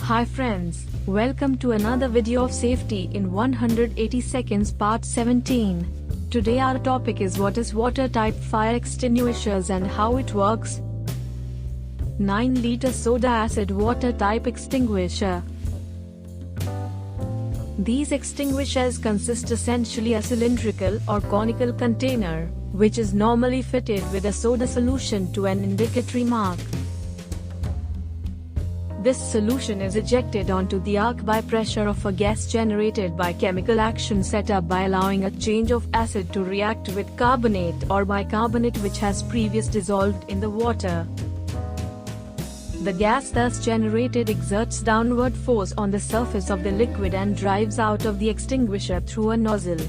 Hi friends, welcome to another video of safety in 180 seconds part 17. Today our topic is what is water type fire extinguishers and how it works. 9-liter soda acid water type extinguisher. These extinguishers consist essentially a cylindrical or conical container, which is normally fitted with a soda solution to an indicatory mark. This solution is ejected onto the arc by pressure of a gas generated by chemical action set up by allowing a change of acid to react with carbonate or bicarbonate which has previously dissolved in the water. The gas thus generated exerts downward force on the surface of the liquid and drives out of the extinguisher through a nozzle.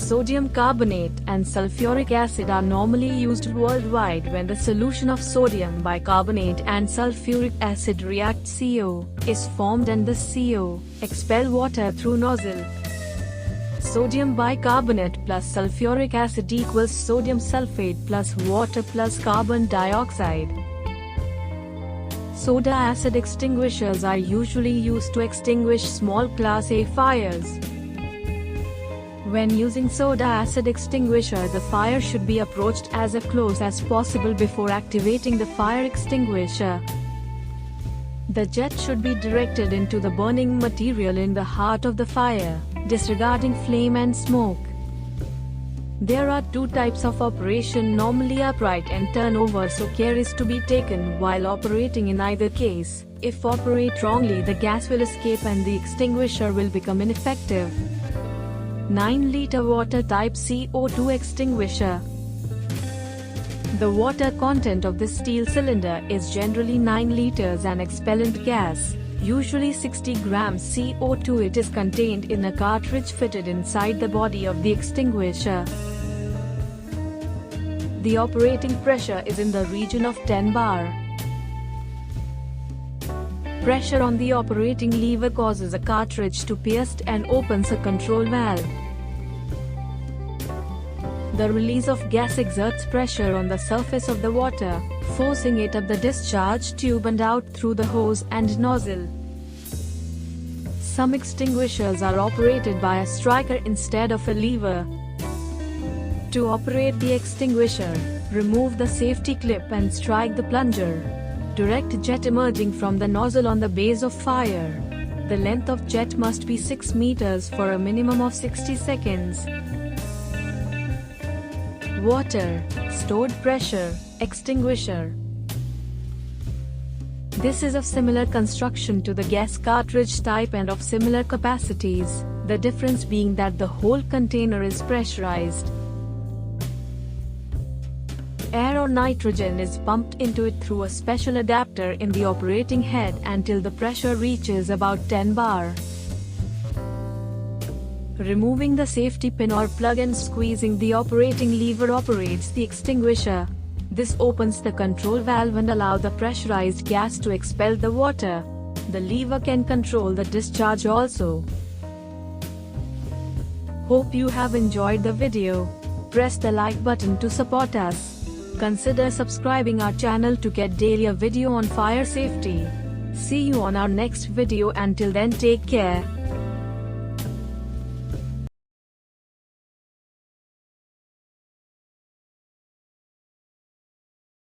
Sodium carbonate and sulphuric acid are normally used worldwide when the solution of sodium bicarbonate and sulphuric acid react. CO is formed and the CO expel water through nozzle. Sodium bicarbonate plus sulphuric acid equals sodium sulfate plus water plus carbon dioxide. Soda acid extinguishers are usually used to extinguish small Class A fires. When using soda acid extinguisher, the fire should be approached as close as possible before activating the fire extinguisher. The jet should be directed into the burning material in the heart of the fire, disregarding flame and smoke. There are two types of operation, normally upright and turnover, so care is to be taken while operating in either case. If operate wrongly, the gas will escape and the extinguisher will become ineffective. 9-liter water type CO2 extinguisher. The water content of this steel cylinder is generally 9 liters and expellant gas, usually 60 grams CO2. It is contained in a cartridge fitted inside the body of the extinguisher. The operating pressure is in the region of 10 bar. Pressure on the operating lever causes a cartridge to pierce and opens a control valve. The release of gas exerts pressure on the surface of the water, forcing it up the discharge tube and out through the hose and nozzle. Some extinguishers are operated by a striker instead of a lever. To operate the extinguisher, remove the safety clip and strike the plunger. Direct jet emerging from the nozzle on the base of fire. The length of jet must be 6 meters for a minimum of 60 seconds. Water, stored pressure, extinguisher. This is of similar construction to the gas cartridge type and of similar capacities, the difference being that the whole container is pressurized. Air or nitrogen is pumped into it through a special adapter in the operating head until the pressure reaches about 10 bar. Removing the safety pin or plug and squeezing the operating lever operates the extinguisher. This opens the control valve and allows the pressurized gas to expel the water. The lever can control the discharge also. Hope you have enjoyed the video. Press the like button to support us. Consider subscribing our channel to get daily video on fire safety. See you on our next video. Until then, take care.